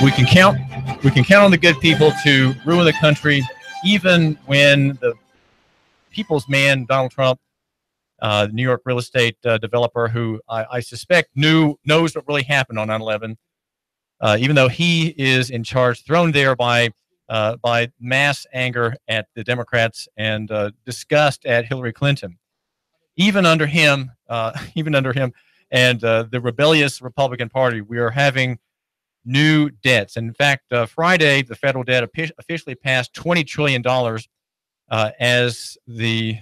We can count on the good people to ruin the country, even when the people's man, Donald Trump, the New York real estate developer, who I suspect knows what really happened on 9/11, even though he is in charge, thrown there by mass anger at the Democrats and disgust at Hillary Clinton. Even under him, and the rebellious Republican Party, we are having new debts. In fact, Friday, the federal debt officially passed $20 trillion as the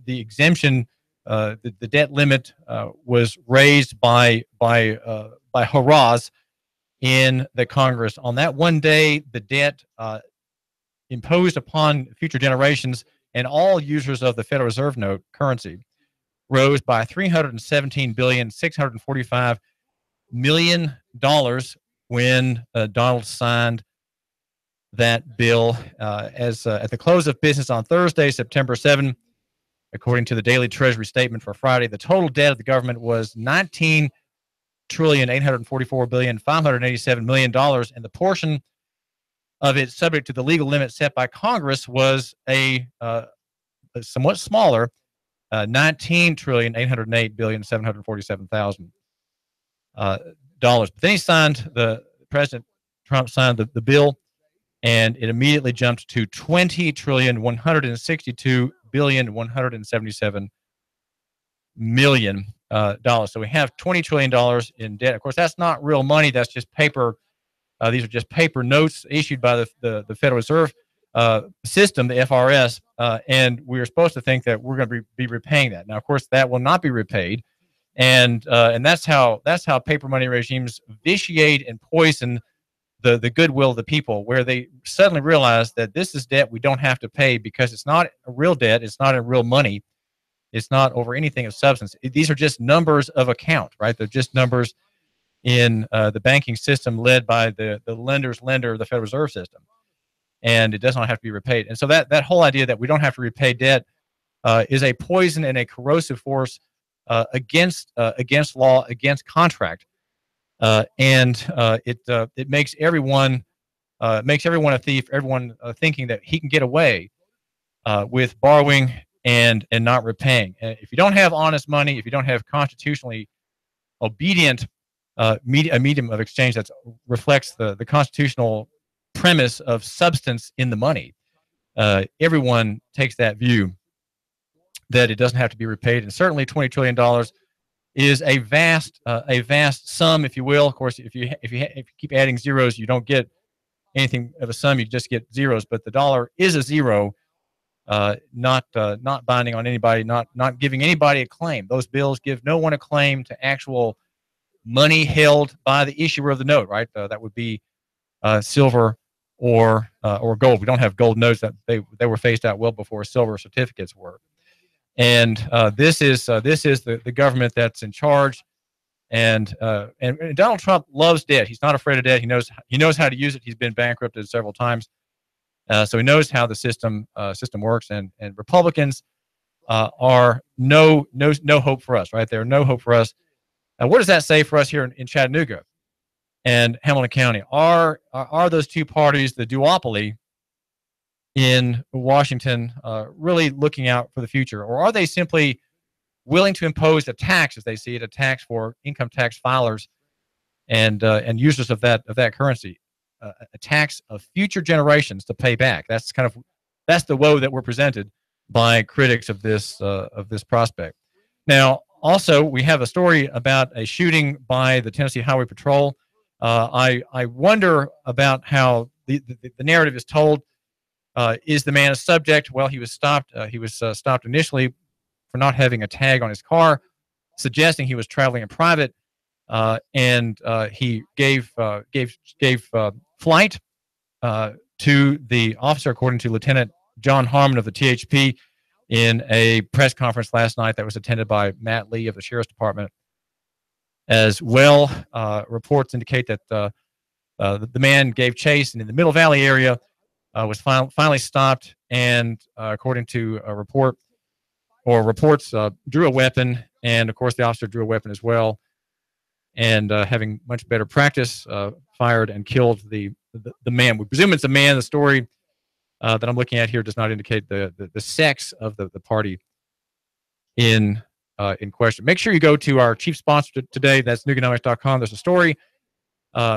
exemption, the debt limit was raised by hurrahs in the Congress. On that one day, the debt imposed upon future generations and all users of the Federal Reserve note currency rose by $317,645,000,000 when Donald signed that bill as at the close of business on Thursday, September 7. According to the daily Treasury statement for Friday, the total debt of the government was $19,844,587,000,000, and the portion of it subject to the legal limit set by Congress was a somewhat smaller $19,808,747,000. But then President Trump signed the bill, and it immediately jumped to $20,162,177,000,000. So we have $20 trillion in debt. Of course, that's not real money. That's just paper. These are just paper notes issued by the Federal Reserve system, the FRS, and we're supposed to think that we're going to be repaying that. Now, of course, that will not be repaid, and that's how paper money regimes vitiate and poison the goodwill of the people, where they suddenly realize that this is debt we don't have to pay because it's not a real debt, it's not a real money, it's not over anything of substance. These are just numbers of account, right? They're just numbers in the banking system led by the lender's lender, the Federal Reserve System. And it does not have to be repaid. And so that whole idea that we don't have to repay debt is a poison and a corrosive force against law, against contract, and it makes everyone a thief. Everyone thinking that he can get away with borrowing and not repaying. If you don't have honest money, if you don't have constitutionally obedient a medium of exchange that reflects the constitutional premise of substance in the money, everyone takes that view that it doesn't have to be repaid. And certainly $20 trillion is a vast sum, if you will. Of course, if you keep adding zeros, you don't get anything of a sum, you just get zeros. But the dollar is a zero, not binding on anybody, not giving anybody a claim. Those bills give no one a claim to actual money held by the issuer of the note, right? That would be silver or gold. We don't have gold notes. That they were phased out well before silver certificates were. And this is the government that's in charge. And Donald Trump loves debt. He's not afraid of debt. He knows how to use it. He's been bankrupted several times, so he knows how the system works. And Republicans are no hope for us, right? They're no hope for us. What does that say for us here in Chattanooga and Hamilton County? Are those two parties, the duopoly in Washington, really looking out for the future, or are they simply willing to impose a tax, as they see it, a tax for income tax filers and users of that currency, a tax of future generations to pay back? That's the woe that we're presented by critics of this prospect. Now, also, we have a story about a shooting by the Tennessee Highway Patrol. I wonder about how the narrative is told. Is the man a subject? Well, he was stopped. He was stopped initially for not having a tag on his car, suggesting he was traveling in private, and he gave flight to the officer, according to Lieutenant John Harmon of the THP, in a press conference last night that was attended by Matt Lee of the Sheriff's Department. As well, reports indicate that the man gave chase, and in the Middle Valley area was finally stopped, and according to reports, drew a weapon And of course, the officer drew a weapon as well. And having much better practice, fired and killed the man. We presume it's a man. The story that I'm looking at here does not indicate the sex of the party in question. Make sure you go to our chief sponsor today. That's Nooganomics.com. There's a story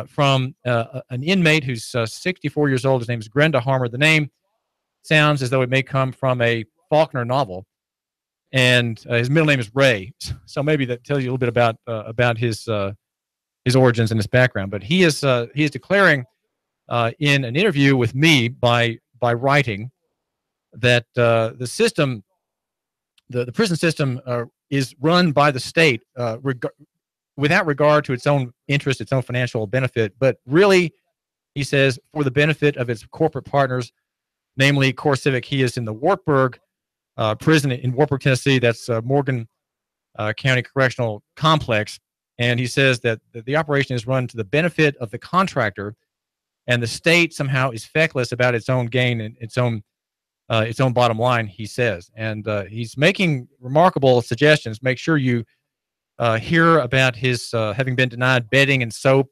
from an inmate who's 64 years old. His name is Grenda Harmer. The name sounds as though it may come from a Faulkner novel, and his middle name is Ray. So maybe that tells you a little bit about his origins and his background. But he is declaring in an interview with me by writing that the system, the prison system, is run by the state without regard to its own interest, its own financial benefit, but really, he says, for the benefit of its corporate partners, namely CoreCivic. He is in the Wartburg prison in Wartburg, Tennessee. That's Morgan County Correctional Complex. And he says that the operation is run to the benefit of the contractor, and the state somehow is feckless about its own gain and its own bottom line, he says. And he's making remarkable suggestions. Make sure you hear about his having been denied bedding and soap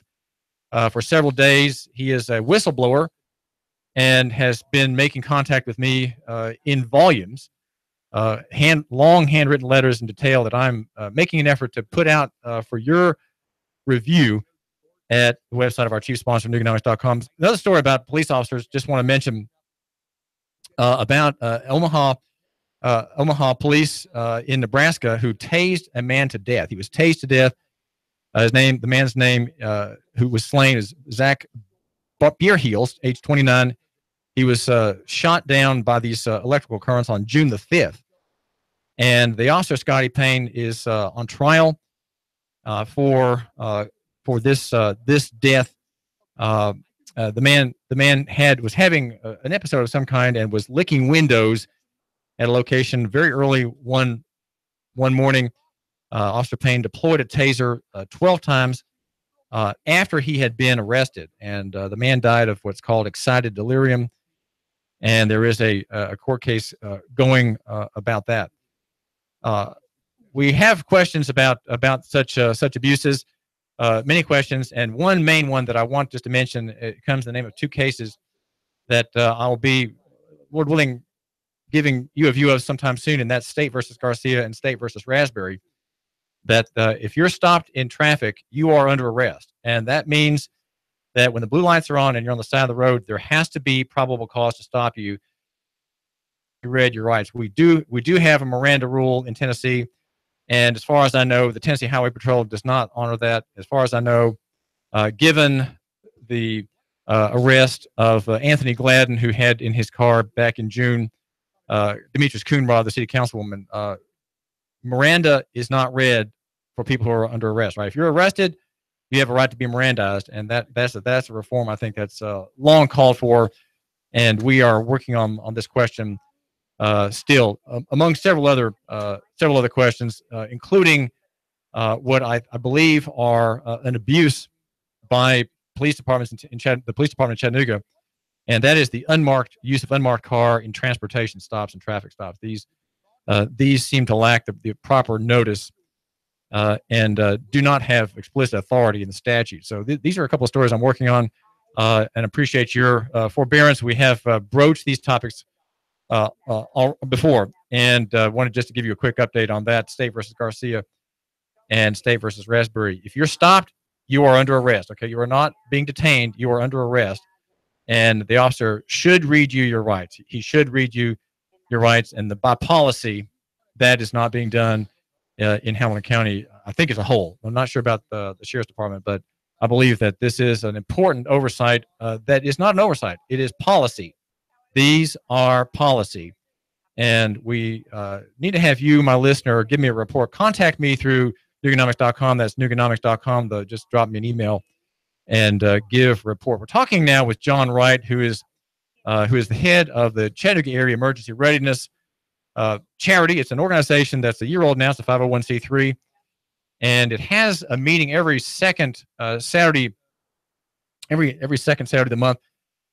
for several days. He is a whistleblower and has been making contact with me in volumes, long handwritten letters in detail that I'm making an effort to put out for your review at the website of our chief sponsor, Nooganomics.com. Another story about police officers, just want to mention about Omaha police in Nebraska who tased a man to death. He was tased to death. The man's name who was slain is Zach Beerheels, age 29. He was shot down by these electrical currents on June the 5th. And the officer, Scotty Payne, is on trial for this death. The man was having an episode of some kind and was licking windows at a location very early one morning. Officer Payne deployed a taser 12 times after he had been arrested, and the man died of what's called excited delirium. And there is a court case going about that. We have questions about such abuses, many questions, and one main one that I want just to mention. It comes in the name of two cases that I'll be, Lord willing, giving you a view of sometime soon, and that's State versus Garcia and State versus Raspberry. That if you're stopped in traffic, you are under arrest, and that means that when the blue lights are on and you're on the side of the road, there has to be probable cause to stop you. You read your rights. We do have a Miranda rule in Tennessee, and as far as I know, the Tennessee Highway Patrol does not honor that. As far as I know, given the arrest of Anthony Gladden, who had in his car back in June Demetrius Coonrod, the city councilwoman, Miranda is not read for people who are under arrest. Right? If you're arrested, you have a right to be Mirandized, and that's a reform I think that's long called for, and we are working on this question still, among several other questions, including what I believe are an abuse by police departments the police department in Chattanooga, and that is the use of unmarked car in transportation stops and traffic stops. These seem to lack the proper notice and do not have explicit authority in the statute. So these are a couple of stories I'm working on, and appreciate your forbearance. We have broached these topics before, and wanted just to give you a quick update on that. State versus Garcia and State versus Raspberry. If you're stopped, you are under arrest. Okay, you are not being detained. You are under arrest, and the officer should read you your rights. He should read you your rights, and by policy, that is not being done in Hamilton County, I think, as a whole. I'm not sure about the Sheriff's Department, but I believe that this is an important oversight that is not an oversight. It is policy. These are policy. And we need to have you, my listener, give me a report. Contact me through Nooganomics.com. That's Nooganomics.com. Just drop me an email and give a report. We're talking now with John Wright, who is the head of the Chattanooga Area Emergency Readiness Charity. It's an organization that's a year old now. It's a 501c3, and it has a meeting every second Saturday, every second Saturday of the month.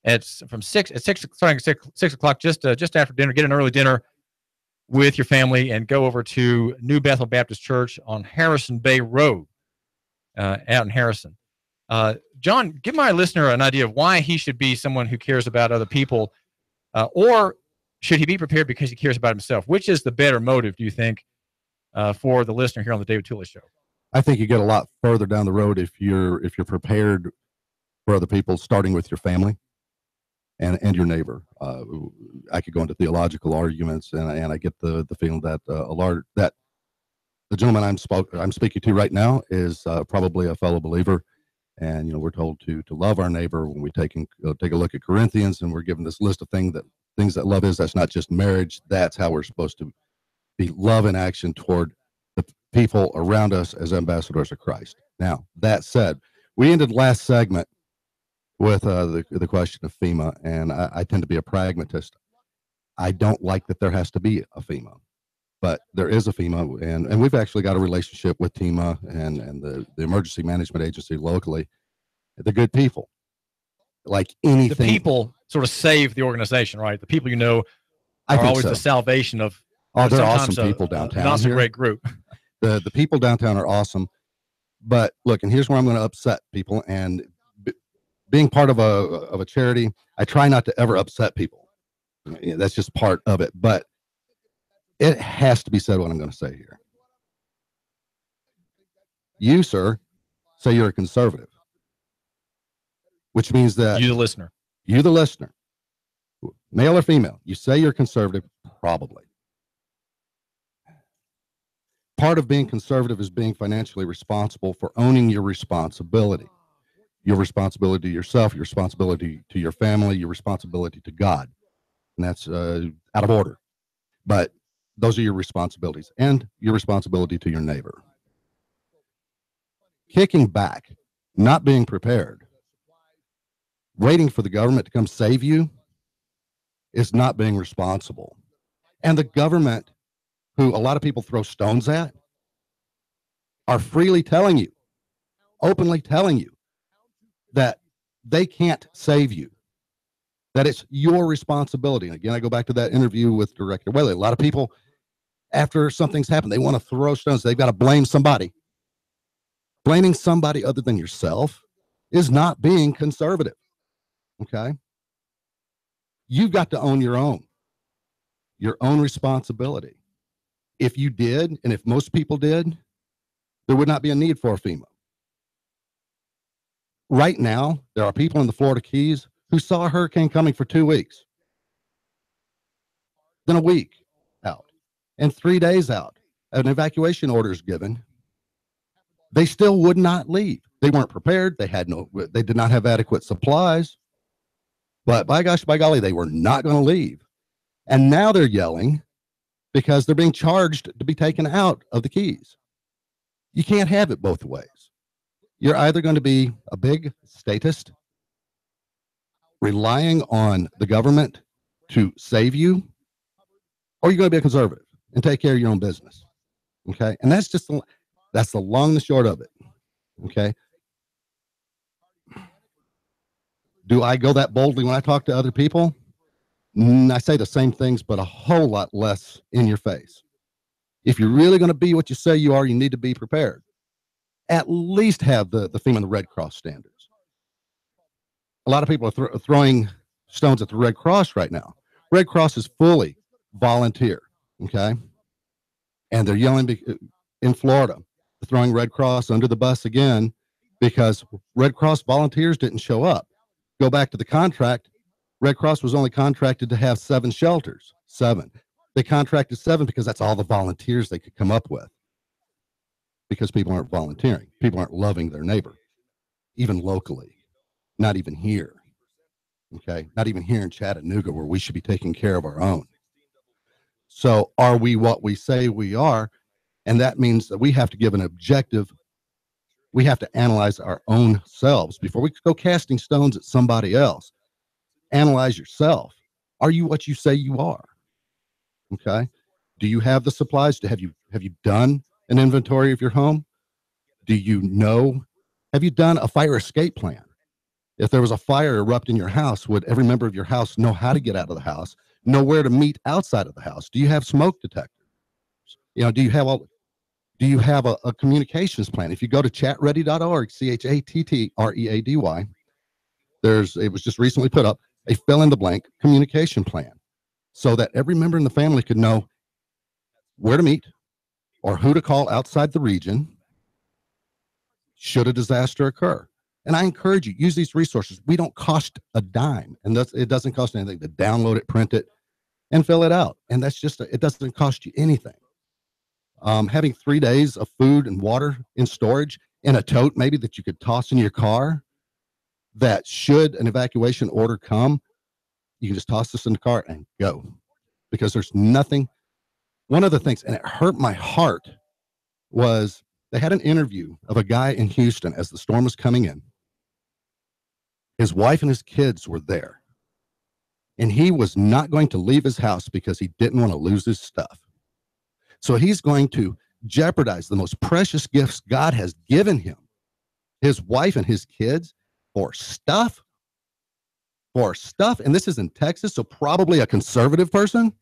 Starting at 6 o'clock, just after dinner. Get an early dinner with your family and go over to New Bethel Baptist Church on Harrison Bay Road, out in Harrison. John, give my listener an idea of why he should be someone who cares about other people, or should he be prepared because he cares about himself? Which is the better motive, do you think, for the listener here on the David Tulis Show? I think you get a lot further down the road if you're prepared for other people, starting with your family and your neighbor. I could go into theological arguments, and I get the feeling that that the gentleman I'm speaking to right now is probably a fellow believer. And we're told to love our neighbor. When we take a look at Corinthians, and we're given this list of things that love is. That's not just marriage. That's how we're supposed to be love in action toward the people around us as ambassadors of Christ. Now, that said, we ended last segment with the question of FEMA, and I tend to be a pragmatist. I don't like that there has to be a FEMA, but there is a FEMA, and we've actually got a relationship with TEMA and the Emergency Management Agency locally. They're good people. Like anything, the people sort of save the organization, right? The people are always the salvation of. Oh, they're awesome people downtown. Not a great group. The people downtown are awesome, but look, and here's where I'm going to upset people. And being part of a charity, I try not to ever upset people. That's just part of it. But it has to be said what I'm going to say here. You, sir, say you're a conservative, which means that you, the listener, male or female, you say you're conservative, probably. Part of being conservative is being financially responsible for owning your responsibility to yourself, your responsibility to your family, your responsibility to God. And that's out of order. But those are your responsibilities, and your responsibility to your neighbor. Kicking back, not being prepared, waiting for the government to come save you is not being responsible. And the government, who a lot of people throw stones at, are freely telling you, openly telling you, that they can't save you, that it's your responsibility. And again, I go back to that interview with Director Whaley. A lot of people, after something's happened, they want to throw stones. They've got to blame somebody. Blaming somebody other than yourself is not being conservative, okay? You've got to own your own responsibility. If you did, and if most people did, there would not be a need for a FEMA. Right now, there are people in the Florida Keys who saw a hurricane coming for 2 weeks, then a week out, and 3 days out. An evacuation order is given. They still would not leave. They weren't prepared. They did not have adequate supplies. But by gosh, by golly, they were not going to leave. And now they're yelling because they're being charged to be taken out of the Keys. You can't have it both ways. You're either going to be a big statist, relying on the government to save you, or you're going to be a conservative and take care of your own business. Okay? And that's the long and the short of it. Okay? Do I go that boldly when I talk to other people? I say the same things, but a whole lot less in your face. If you're really going to be what you say you are, you need to be prepared. At least have the FEMA and the Red Cross standards. A lot of people are throwing stones at the Red Cross right now. Red Cross is fully volunteer, okay? And they're yelling in Florida, they're throwing Red Cross under the bus again because Red Cross volunteers didn't show up. Go back to the contract. Red Cross was only contracted to have 7 shelters. 7. They contracted 7 because that's all the volunteers they could come up with. Because people aren't volunteering. People aren't loving their neighbor, even locally. Not even here. Okay? Not even here in Chattanooga, where we should be taking care of our own. So are we what we say we are? And that means that we have to give an objective. We have to analyze our own selves before we go casting stones at somebody else. Analyze yourself. Are you what you say you are? Okay? Do you have the supplies? Have you done an inventory of your home? Do you know? Have you done a fire escape plan? If there was a fire erupt in your house, would every member of your house know how to get out of the house? know where to meet outside of the house? Do you have smoke detectors? Do you have a communications plan? If you go to chatready.org, CHATTREADY, it was just recently put up a fill in the blank communication plan so that every member in the family could know where to meet or who to call outside the region should a disaster occur. And I encourage you, use these resources. We don't cost a dime, and it doesn't cost anything to download it, print it, and fill it out. And it doesn't cost you anything. Having 3 days of food and water in storage in a tote, maybe that you could toss in your car, that should an evacuation order come, you can just toss this in the car and go, because there's nothing. One of the things, and it hurt my heart, was they had an interview of a guy in Houston as the storm was coming in. His wife and his kids were there, and he was not going to leave his house because he didn't want to lose his stuff. So he's going to jeopardize the most precious gifts God has given him, his wife and his kids, for stuff. And this is in Texas, so probably a conservative person.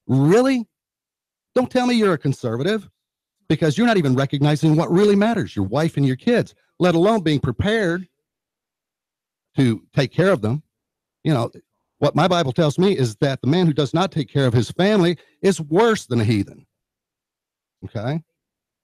Really? Don't tell me you're a conservative, because you're not even recognizing what really matters, your wife and your kids, let alone being prepared to take care of them. What my Bible tells me is that the man who does not take care of his family is worse than a heathen. Okay?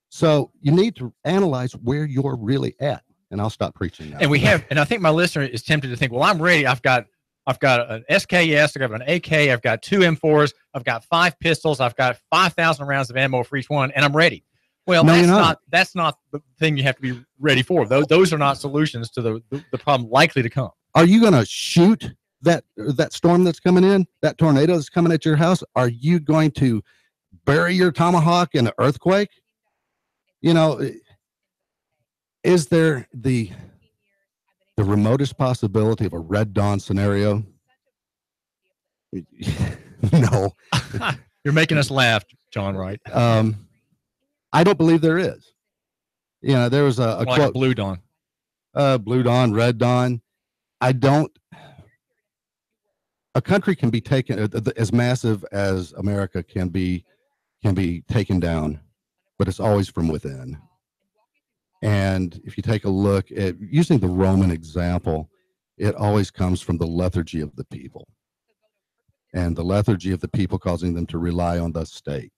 So you need to analyze where you're really at. And I'll stop preaching now. And I think my listener is tempted to think, well, I'm ready. I've got an SKS, I've got an AK, I've got 2 M4s, I've got 5 pistols, I've got 5,000 rounds of ammo for each one, and I'm ready. Well, no, that's not the thing you have to be ready for. Those are not solutions to the problem likely to come. Are you going to shoot that storm that's coming in, that tornado that's coming at your house? Are you going to bury your tomahawk in an earthquake? Is there the remotest possibility of a Red Dawn scenario? No. You're making us laugh, John Wright. I don't believe there is. There was a like quote, a Blue Dawn. Blue Dawn, Red Dawn. A country can be taken, as massive as America can be taken down, but it's always from within. And if you take a look at using the Roman example, it always comes from the lethargy of the people, and the lethargy of the people causing them to rely on the state.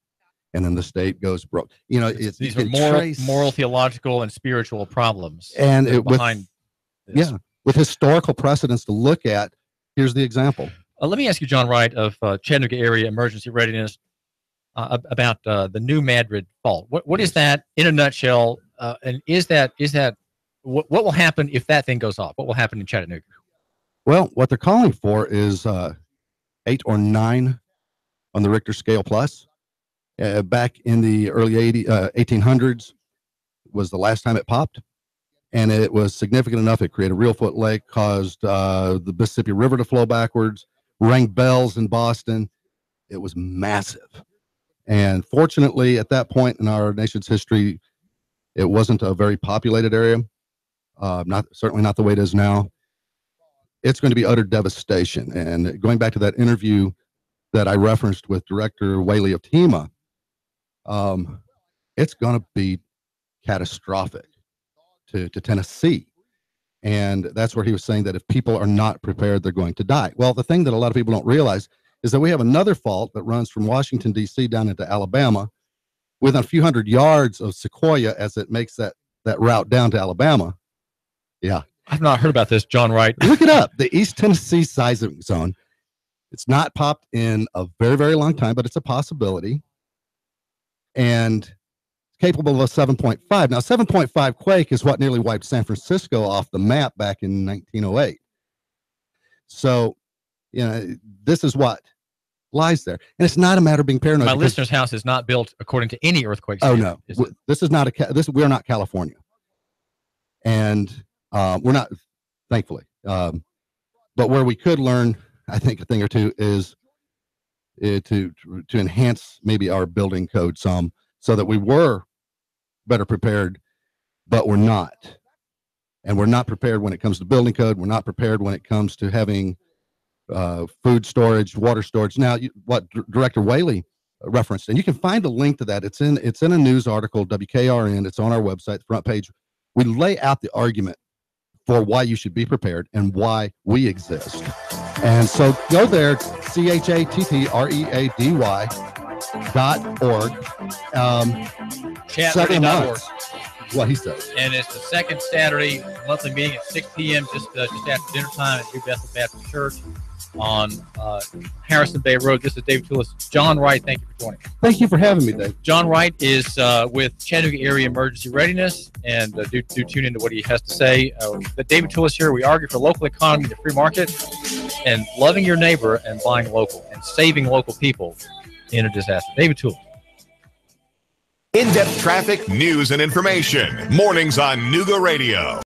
And then the state goes broke. These are moral, theological, and spiritual problems. And with historical precedents to look at, here's the example. Let me ask you, John Wright of Chattanooga Area Emergency Readiness, about the New Madrid fault. What is that in a nutshell? And is that what will happen if that thing goes off? What will happen in Chattanooga? Well, what they're calling for is 8 or 9 on the Richter scale plus. Back in the early 1800s was the last time it popped, and it was significant enough. It created a real foot lake, caused the Mississippi River to flow backwards, rang bells in Boston. It was massive. And fortunately, at that point in our nation's history, it wasn't a very populated area, certainly not the way it is now. It's going to be utter devastation. And going back to that interview that I referenced with Director Whaley of TEMA, it's going to be catastrophic to Tennessee. And that's where he was saying that if people are not prepared, they're going to die. Well, the thing that a lot of people don't realize is that we have another fault that runs from Washington, D.C. down into Alabama within a few hundred yards of Sequoia as it makes that route down to Alabama. Yeah. I've not heard about this, John Wright. Look it up. The East Tennessee seismic zone. It's not popped in a very, very long time, but it's a possibility. And capable of a 7.5. Now, 7.5 quake is what nearly wiped San Francisco off the map back in 1908. So, this is what lies there. And it's not a matter of being paranoid. My listener's house is not built according to any earthquake standard. Oh, no. This is not we're not California. And we're not, thankfully. But where we could learn, I think, a thing or two is to enhance maybe our building code some, so that we were better prepared, but we're not. And we're not prepared when it comes to building code. We're not prepared when it comes to having food storage, water storage. Now, what Director Whaley referenced, and you can find a link to that. It's in a news article, WKRN. It's on our website, the front page. We lay out the argument for why you should be prepared and why we exist. And so go there, ChatreadyY.org. 7 months. What he says. And it's the second Saturday monthly meeting at 6 p.m. just after dinner time at New Bethel Baptist Church on Harrison Bay Road. This is David Tulis. John Wright, thank you for joining. Thank you for having me, Dave. John Wright is with Chattanooga Area Emergency Readiness, and do tune into what he has to say. David Tulis here. We argue for local economy, the free market, and loving your neighbor and buying local and saving local people in a disaster. David Tulis. In-depth traffic, news, and information. Mornings on Nooga Radio.